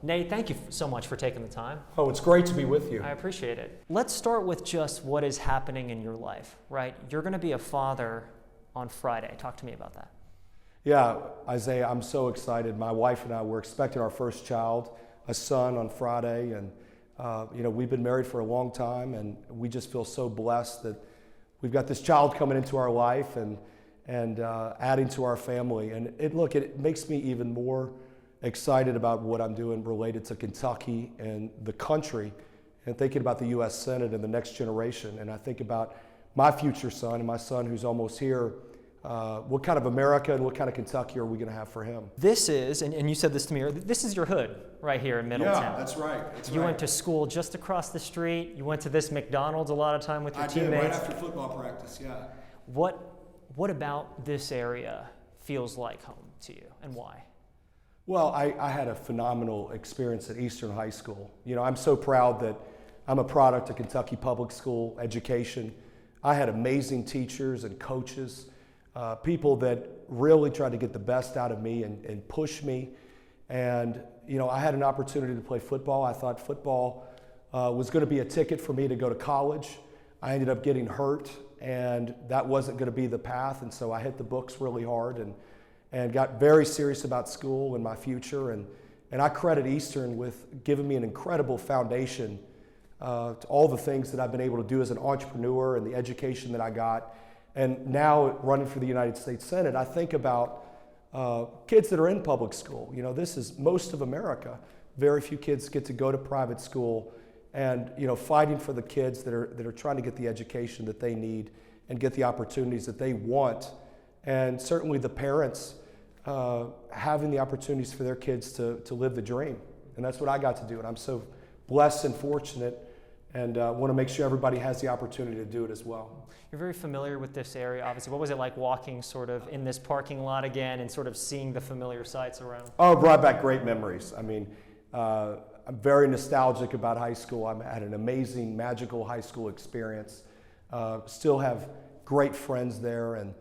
Nate, thank you so much for taking the time. Oh, it's great to be with you. I appreciate it. Let's start with just what is happening in your life, right? You're going to be a father on Friday. Talk to me about that. Yeah, Isaiah, I'm so excited. My wife and I were expecting our first child, a son, on Friday, and we've been married for a long time, and we just feel so blessed that we've got this child coming into our life and adding to our family. And it makes me even more excited about what I'm doing related to Kentucky and the country, and thinking about the U.S. Senate and the next generation. And I think about my future son and my son who's almost here. What kind of America and what kind of Kentucky are we going to have for him? This is, and you said this to me earlier, this is your hood right here in Middletown. Yeah, that's right. You went to school just across the street. You went to this McDonald's a lot of time with your teammates. I did, right after football practice, yeah. What about this area feels like home to you, and why? Well, I had a phenomenal experience at Eastern High School. You know, I'm so proud that I'm a product of Kentucky public school education. I had amazing teachers and coaches, people that really tried to get the best out of me and push me. And, I had an opportunity to play football. I thought football was going to be a ticket for me to go to college. I ended up getting hurt, and that wasn't going to be the path. And so I hit the books really hard and got very serious about school and my future. And I credit Eastern with giving me an incredible foundation to all the things that I've been able to do as an entrepreneur and the education that I got. And now running for the United States Senate, I think about kids that are in public school. This is most of America. Very few kids get to go to private school, and fighting for the kids that are trying to get the education that they need and get the opportunities that they want. And certainly the parents having the opportunities for their kids to live the dream. And that's what I got to do. And I'm so blessed and fortunate, and want to make sure everybody has the opportunity to do it as well. You're very familiar with this area, obviously. What was it like walking sort of in this parking lot again and sort of seeing the familiar sights around? Oh, it brought back great memories. I mean, I'm very nostalgic about high school. I had an amazing, magical high school experience. Still have great friends there. And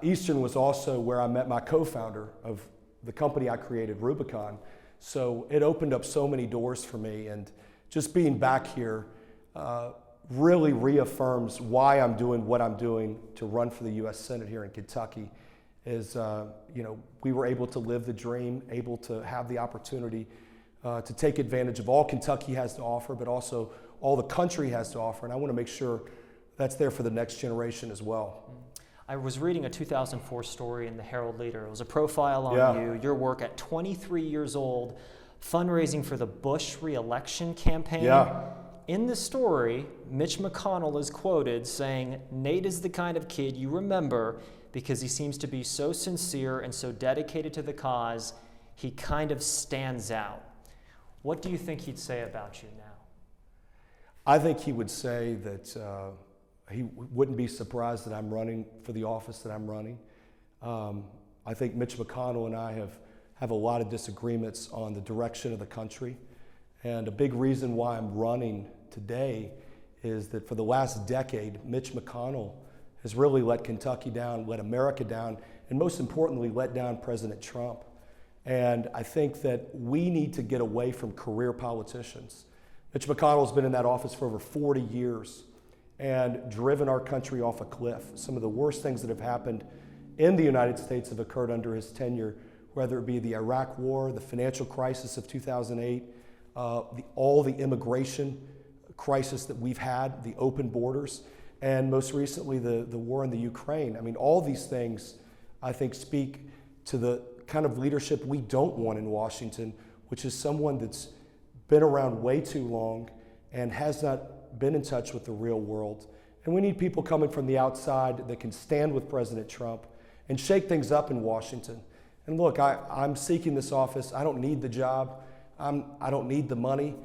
Eastern was also where I met my co-founder of the company I created, Rubicon. So it opened up so many doors for me. And just being back here really reaffirms why I'm doing what I'm doing to run for the U.S. Senate here in Kentucky. Is we were able to live the dream, able to have the opportunity to take advantage of all Kentucky has to offer, but also all the country has to offer. And I want to make sure that's there for the next generation as well. I was reading a 2004 story in the Herald Leader. It was a profile on you, your work at 23 years old, fundraising for the Bush re-election campaign. Yeah. In the story, Mitch McConnell is quoted saying, "Nate is the kind of kid you remember because he seems to be so sincere and so dedicated to the cause, he kind of stands out." What do you think he'd say about you now? I think he would say that he wouldn't be surprised that I'm running for the office that I'm running. I think Mitch McConnell and I have a lot of disagreements on the direction of the country. And a big reason why I'm running today is that for the last decade, Mitch McConnell has really let Kentucky down, let America down, and most importantly, let down President Trump. And I think that we need to get away from career politicians. Mitch McConnell's been in that office for over 40 years and driven our country off a cliff. Some of the worst things that have happened in the United States have occurred under his tenure, whether it be the Iraq War, the financial crisis of 2008, all the immigration crisis that we've had, the open borders, and most recently the war in the Ukraine. I mean, all these things, I think, speak to the kind of leadership we don't want in Washington, which is someone that's been around way too long and has not been in touch with the real world. And we need people coming from the outside that can stand with President Trump and shake things up in Washington. And look, I'm seeking this office. I don't need the job. I don't need the money.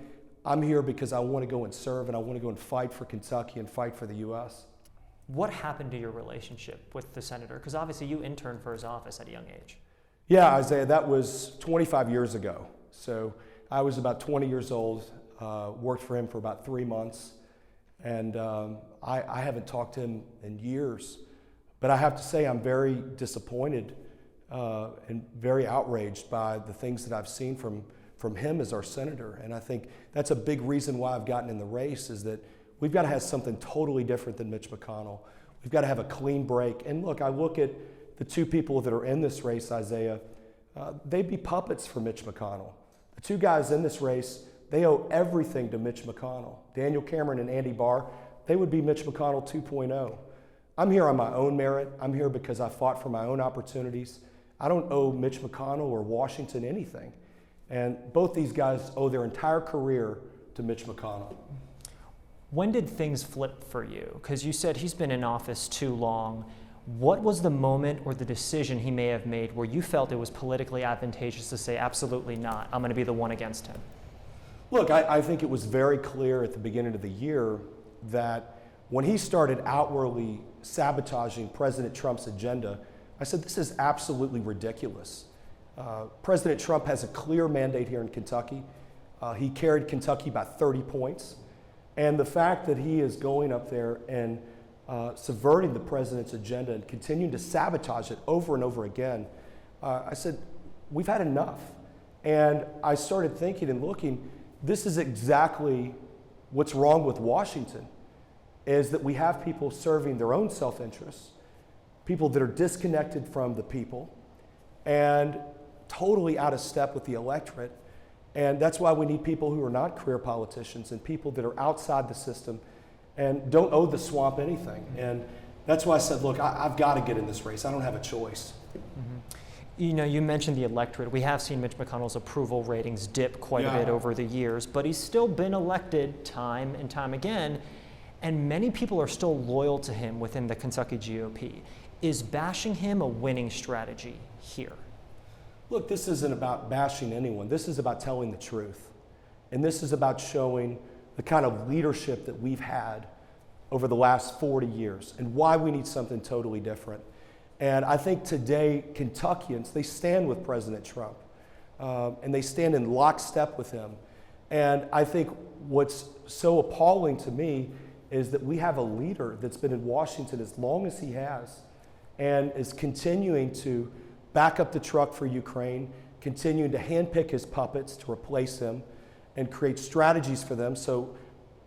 I'm here because I want to go and serve, and I want to go and fight for Kentucky and fight for the U.S. What happened to your relationship with the senator? Because obviously you interned for his office at a young age. Yeah, Isaiah, that was 25 years ago. So I was about 20 years old, worked for him for about 3 months, and I haven't talked to him in years. But I have to say I'm very disappointed and very outraged by the things that I've seen from from him as our senator. And I think that's a big reason why I've gotten in the race, is that we've got to have something totally different than Mitch McConnell. We've got to have a clean break. And look, I look at the two people that are in this race, Isaiah, they'd be puppets for Mitch McConnell. The two guys in this race, they owe everything to Mitch McConnell. Daniel Cameron and Andy Barr, they would be Mitch McConnell 2.0. I'm here on my own merit. I'm here because I fought for my own opportunities. I don't owe Mitch McConnell or Washington anything. And both these guys owe their entire career to Mitch McConnell. When did things flip for you? Because you said he's been in office too long. What was the moment or the decision he may have made where you felt it was politically advantageous to say, absolutely not, I'm going to be the one against him? Look, I think it was very clear at the beginning of the year that when he started outwardly sabotaging President Trump's agenda, I said, this is absolutely ridiculous. President Trump has a clear mandate here in Kentucky. He carried Kentucky by 30 points. And the fact that he is going up there and subverting the president's agenda and continuing to sabotage it over and over again, I said, we've had enough. And I started thinking and looking, this is exactly what's wrong with Washington, is that we have people serving their own self-interests, people that are disconnected from the people and totally out of step with the electorate. And that's why we need people who are not career politicians and people that are outside the system and don't owe the swamp anything. And that's why I said, look, I've got to get in this race. I don't have a choice. Mm-hmm. You know, you mentioned the electorate. We have seen Mitch McConnell's approval ratings dip quite a bit over the years, but he's still been elected time and time again, and many people are still loyal to him within the Kentucky GOP. Is bashing him a winning strategy here? Look, this isn't about bashing anyone. This is about telling the truth. And this is about showing the kind of leadership that we've had over the last 40 years and why we need something totally different. And I think today, Kentuckians, they stand with President Trump, and they stand in lockstep with him. And I think what's so appalling to me is that we have a leader that's been in Washington as long as he has and is continuing to back up the truck for Ukraine, continuing to handpick his puppets to replace him and create strategies for them so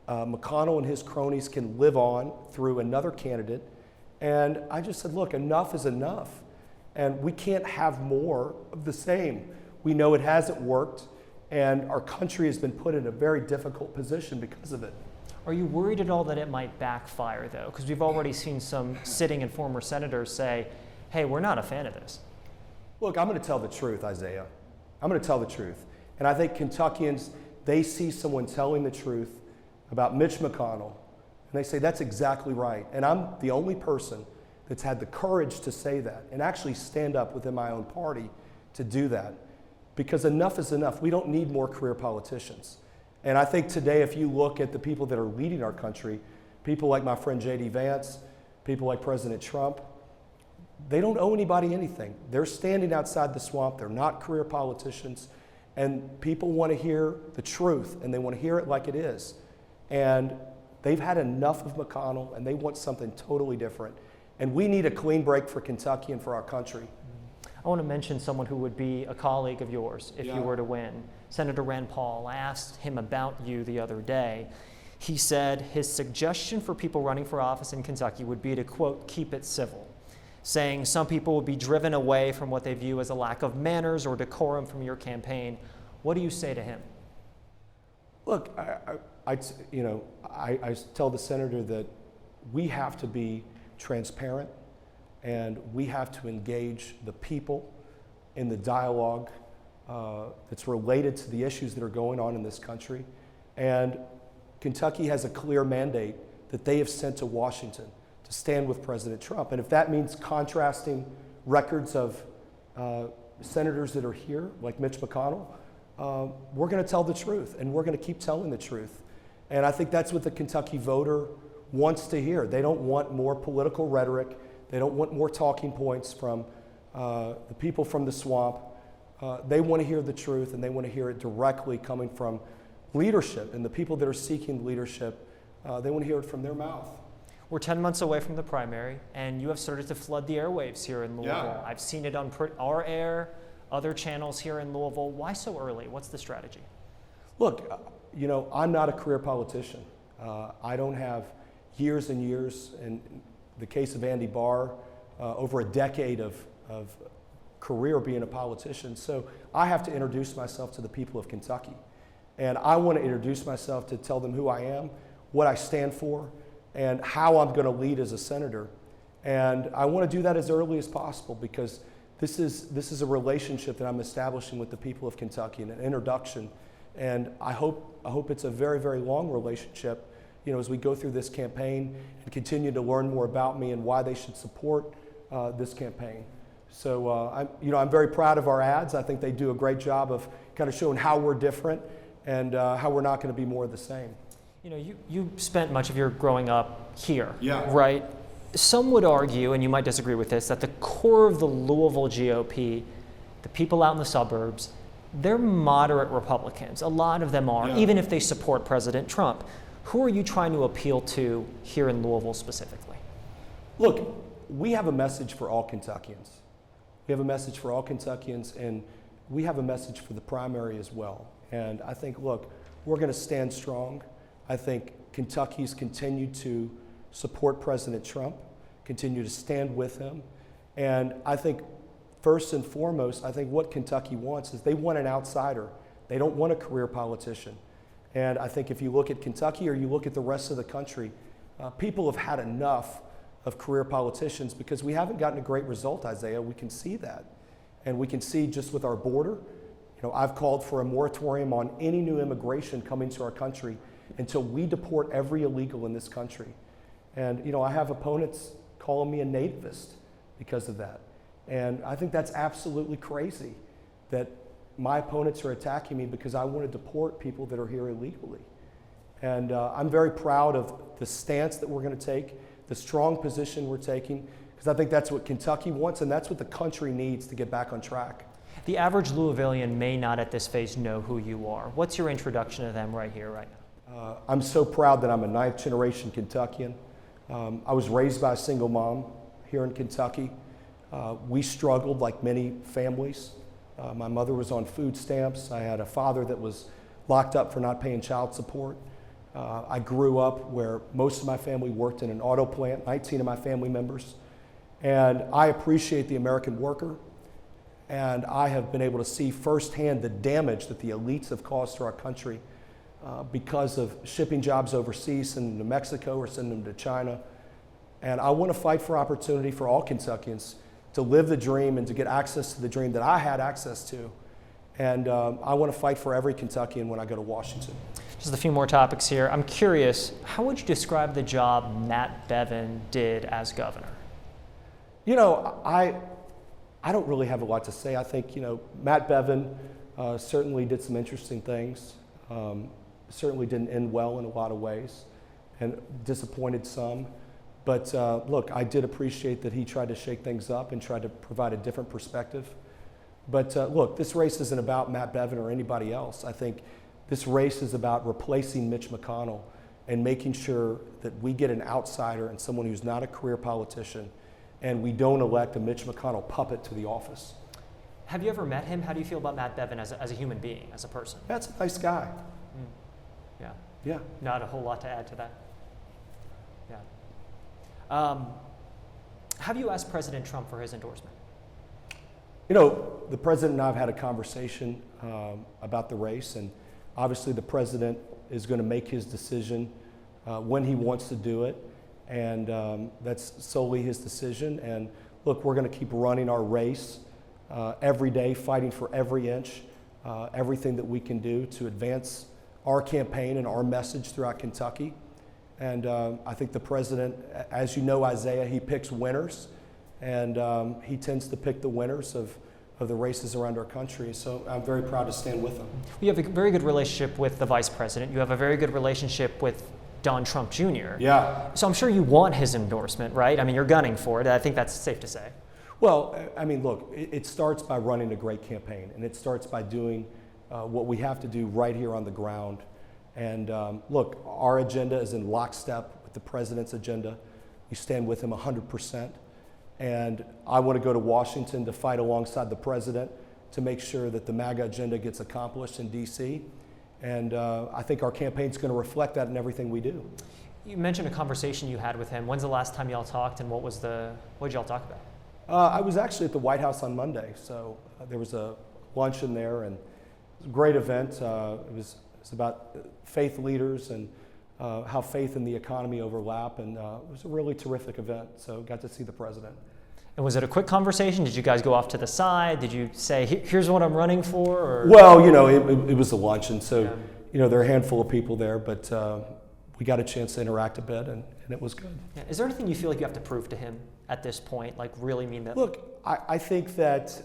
McConnell and his cronies can live on through another candidate. And I just said, look, enough is enough. And we can't have more of the same. We know it hasn't worked, and our country has been put in a very difficult position because of it. Are you worried at all that it might backfire, though? Because we've already seen some sitting and former senators say, hey, we're not a fan of this. Look, I'm going to tell the truth, Isaiah. I'm going to tell the truth. And I think Kentuckians, they see someone telling the truth about Mitch McConnell, and they say, that's exactly right. And I'm the only person that's had the courage to say that and actually stand up within my own party to do that. Because enough is enough. We don't need more career politicians. And I think today, if you look at the people that are leading our country, people like my friend J.D. Vance, people like President Trump, they don't owe anybody anything. They're standing outside the swamp. They're not career politicians. And people want to hear the truth, and they want to hear it like it is. And they've had enough of McConnell, and they want something totally different. And we need a clean break for Kentucky and for our country. I want to mention someone who would be a colleague of yours if you were to win. Senator Rand Paul. I asked him about you the other day. He said his suggestion for people running for office in Kentucky would be to, quote, keep it civil, saying some people would be driven away from what they view as a lack of manners or decorum from your campaign. What do you say to him? Look, I tell the senator that we have to be transparent and we have to engage the people in the dialogue that's related to the issues that are going on in this country. And Kentucky has a clear mandate that they have sent to Washington to stand with President Trump. And if that means contrasting records of senators that are here, like Mitch McConnell, we're going to tell the truth, and we're going to keep telling the truth. And I think that's what the Kentucky voter wants to hear. They don't want more political rhetoric. They don't want more talking points from the people from the swamp. They want to hear the truth, and they want to hear it directly coming from leadership. And the people that are seeking leadership, they want to hear it from their mouth. We're 10 months away from the primary, and you have started to flood the airwaves here in Louisville. Yeah. I've seen it on our air, other channels here in Louisville. Why so early? What's the strategy? Look, I'm not a career politician. I don't have years and years, in the case of Andy Barr, over a decade of career being a politician. So I have to introduce myself to the people of Kentucky. And I want to introduce myself to tell them who I am, what I stand for, and how I'm going to lead as a senator. And I want to do that as early as possible because this is a relationship that I'm establishing with the people of Kentucky, and an introduction. And I hope it's a very, very long relationship, as we go through this campaign and continue to learn more about me and why they should support this campaign. So I'm very proud of our ads. I think they do a great job of kind of showing how we're different and how we're not going to be more of the same. You spent much of your growing up here, yeah. Right? Some would argue, and you might disagree with this, that the core of the Louisville GOP, the people out in the suburbs, they're moderate Republicans. A lot of them are, even if they support President Trump. Who are you trying to appeal to here in Louisville specifically? Look, we have a message for all Kentuckians. We have a message for all Kentuckians, and we have a message for the primary as well. And I think, look, we're going to stand strong. I think Kentucky's continued to support President Trump, continue to stand with him. And I think first and foremost, I think what Kentucky wants is they want an outsider. They don't want a career politician. And I think if you look at Kentucky or you look at the rest of the country, people have had enough of career politicians because we haven't gotten a great result, Isaiah. We can see that. And we can see just with our border, I've called for a moratorium on any new immigration coming to our country until we deport every illegal in this country. And, I have opponents calling me a nativist because of that. And I think that's absolutely crazy that my opponents are attacking me because I want to deport people that are here illegally. And I'm very proud of the stance that we're going to take, the strong position we're taking, because I think that's what Kentucky wants and that's what the country needs to get back on track. The average Louisvillian may not at this phase know who you are. What's your introduction to them right here, right now? I'm so proud that I'm a 9th generation Kentuckian. I was raised by a single mom here in Kentucky. We struggled like many families. My mother was on food stamps. I had a father that was locked up for not paying child support. I grew up where most of my family worked in an auto plant, 19 of my family members. And I appreciate the American worker. And I have been able to see firsthand the damage that the elites have caused to our country because of shipping jobs overseas, sending them to Mexico or sending them to China. And I want to fight for opportunity for all Kentuckians to live the dream and to get access to the dream that I had access to. And I want to fight for every Kentuckian when I go to Washington. Just a few more topics here. I'm curious, how would you describe the job Matt Bevin did as governor? I don't really have a lot to say. I think, Matt Bevin certainly did some interesting things. Certainly didn't end well in a lot of ways and disappointed some. But look, I did appreciate that he tried to shake things up and tried to provide a different perspective. But look, this race isn't about Matt Bevin or anybody else. I think this race is about replacing Mitch McConnell and making sure that we get an outsider and someone who's not a career politician, and we don't elect a Mitch McConnell puppet to the office. Have you ever met him? How do you feel about Matt Bevin as a human being, as a person? That's a nice guy. Yeah. Yeah. Not a whole lot to add to that. Yeah. Have you asked President Trump for his endorsement? The president and I have had a conversation about the race, and obviously the president is going to make his decision when he wants to do it, and that's solely his decision. And look, we're going to keep running our race every day, fighting for every inch, everything that we can do to advance our campaign and our message throughout Kentucky. And I think the president, as you know, Isaiah, he picks winners, and he tends to pick the winners of the races around our country. So I'm very proud to stand with him. You have a very good relationship with the vice president. You have a very good relationship with Don Trump Jr. Yeah. So I'm sure you want his endorsement, right? I mean, you're gunning for it. I think that's safe to say. Well, I mean, look, it starts by running a great campaign, and it starts by doing what we have to do right here on the ground. And look, our agenda is in lockstep with the president's agenda. We stand with him 100%. And I want to go to Washington to fight alongside the president to make sure that the MAGA agenda gets accomplished in D.C. And I think our campaign's going to reflect that in everything we do. You mentioned a conversation you had with him. When's the last time y'all talked, and what did y'all talk about? I was actually at the White House on Monday, so there was a luncheon there, and it was a great event. It was about faith leaders and how faith and the economy overlap, and it was a really terrific event, so got to see the president. And was it a quick conversation? Did you guys go off to the side? Did you say, here's what I'm running for? Or? Well, it was a luncheon, so there are a handful of people there, but we got a chance to interact a bit, and it was good. Yeah. Is there anything you feel like you have to prove to him at this point, like really mean that? Look, I think that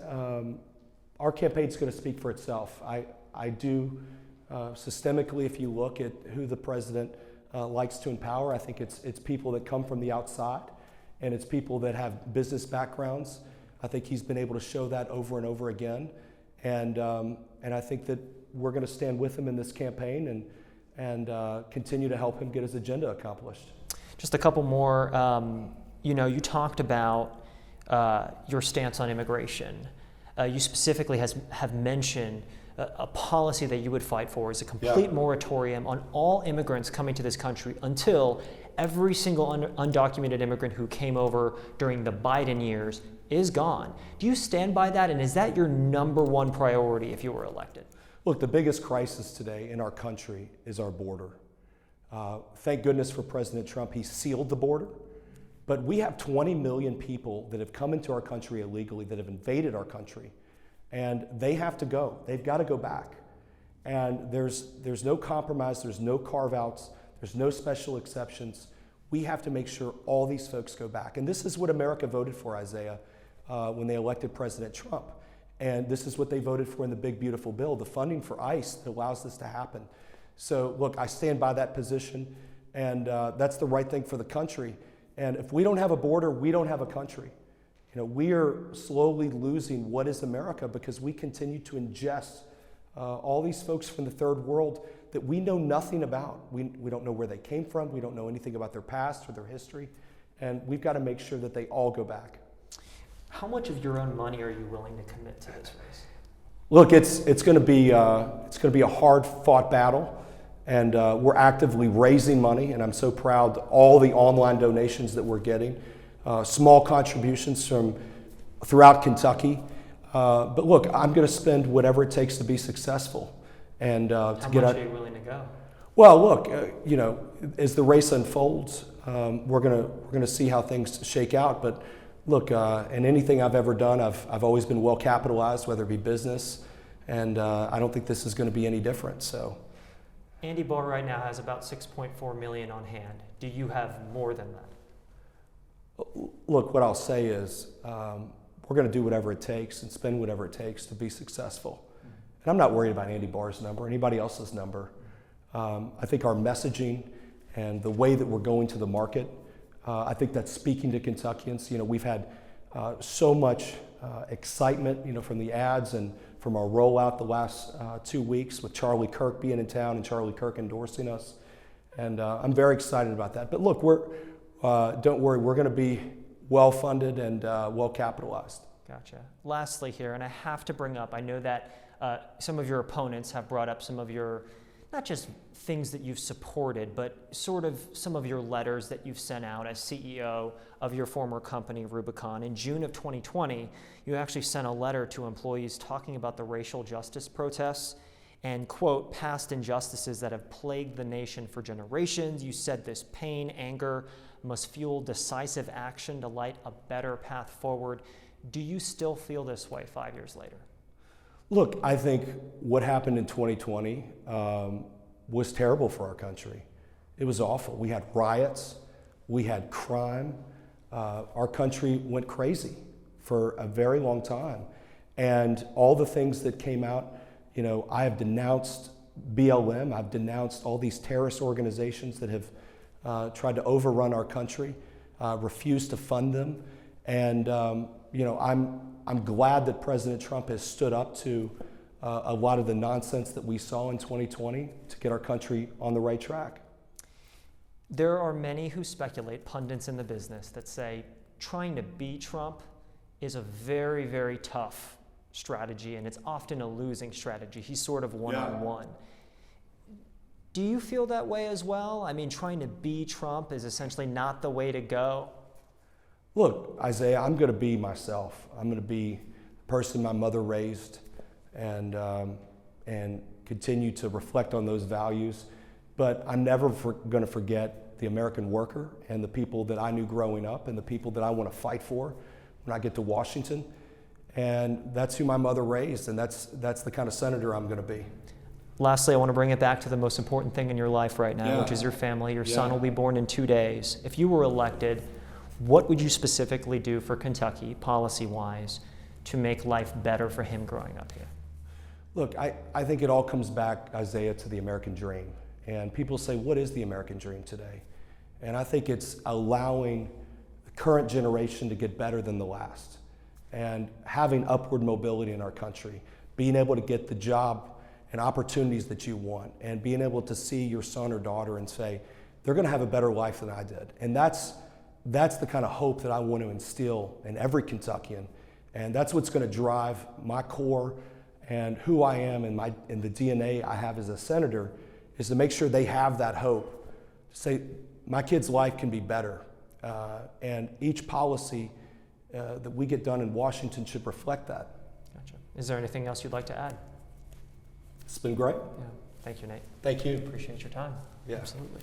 our campaign's going to speak for itself. I do, systemically, if you look at who the president likes to empower, I think it's people that come from the outside, and it's people that have business backgrounds. I think he's been able to show that over and over again, and I think that we're going to stand with him in this campaign and continue to help him get his agenda accomplished. Just a couple more. You talked about your stance on immigration. You specifically have mentioned a policy that you would fight for is a complete moratorium on all immigrants coming to this country until every single undocumented immigrant who came over during the Biden years is gone. Do you stand by that, and is that your number one priority if you were elected? Look, the biggest crisis today in our country is our border. Thank goodness for President Trump, he sealed the border. But we have 20 million people that have come into our country illegally, that have invaded our country, and they have to go. They've got to go back. And there's no compromise, there's no carve-outs, there's no special exceptions. We have to make sure all these folks go back. And this is what America voted for, Isaiah, when they elected President Trump. And this is what they voted for in the big, beautiful bill, the funding for ICE that allows this to happen. So look, I stand by that position, and that's the right thing for the country. And if we don't have a border, we don't have a country. We are slowly losing what is America because we continue to ingest all these folks from the third world that we know nothing about. We don't know where they came from. We don't know anything about their past or their history. And we've got to make sure that they all go back. How much of your own money are you willing to commit to this race? Look, it's going to be a hard-fought battle. And we're actively raising money, and I'm so proud of all the online donations that we're getting, small contributions from throughout Kentucky. But look, I'm going to spend whatever it takes to be successful. And How much are you willing to go? Well, look, as the race unfolds, we're going to see how things shake out. But look, in anything I've ever done, I've always been well capitalized, whether it be business, and I don't think this is going to be any different. So. Andy Barr right now has about $6.4 million on hand. Do you have more than that? Look, what I'll say is we're going to do whatever it takes and spend whatever it takes to be successful. And I'm not worried about Andy Barr's number or anybody else's number. I think our messaging and the way that we're going to the market, I think that's speaking to Kentuckians. We've had so much excitement, from the ads and from our rollout the last 2 weeks with Charlie Kirk being in town and Charlie Kirk endorsing us. And I'm very excited about that. But look, don't worry, we're going to be well-funded and well-capitalized. Gotcha. Lastly here, and I have to bring up, I know that some of your opponents have brought up some of your, not just things that you've supported, but sort of some of your letters that you've sent out as CEO of your former company, Rubicon. In June of 2020, you actually sent a letter to employees talking about the racial justice protests and, quote, past injustices that have plagued the nation for generations. You said this pain, anger must fuel decisive action to light a better path forward. Do you still feel this way 5 years later? Look, I think what happened in 2020 was terrible for our country. It was awful. We had riots, we had crime. Our country went crazy for a very long time. And all the things that came out, I have denounced BLM, I've denounced all these terrorist organizations that have tried to overrun our country, refused to fund them. And I'm glad that President Trump has stood up to a lot of the nonsense that we saw in 2020 to get our country on the right track. There are many who speculate, pundits in the business, that say trying to beat Trump is a very, very tough strategy, and it's often a losing strategy. He's sort of one-on-one. Do you feel that way as well? I mean, trying to be Trump is essentially not the way to go. Look, Isaiah, I'm going to be myself. I'm going to be the person my mother raised, and continue to reflect on those values. But I'm never going to forget the American worker and the people that I knew growing up and the people that I want to fight for when I get to Washington. And that's who my mother raised, and that's the kind of senator I'm going to be. Lastly, I want to bring it back to the most important thing in your life right now, which is your family. Your son will be born in 2 days. If you were elected, what would you specifically do for Kentucky, policy-wise, to make life better for him growing up here? Look, I think it all comes back, Isaiah, to the American dream. And people say, what is the American dream today? And I think it's allowing the current generation to get better than the last, and having upward mobility in our country, being able to get the job and opportunities that you want, and being able to see your son or daughter and say, they're going to have a better life than I did. And that's the kind of hope that I want to instill in every Kentuckian. And that's what's going to drive my core and who I am and the DNA I have as a senator, is to make sure they have that hope. To say, my kid's life can be better. And each policy that we get done in Washington should reflect that. Gotcha. Is there anything else you'd like to add? It's been great. Yeah. Thank you, Nate. Thank you. Appreciate your time. Yeah. Absolutely.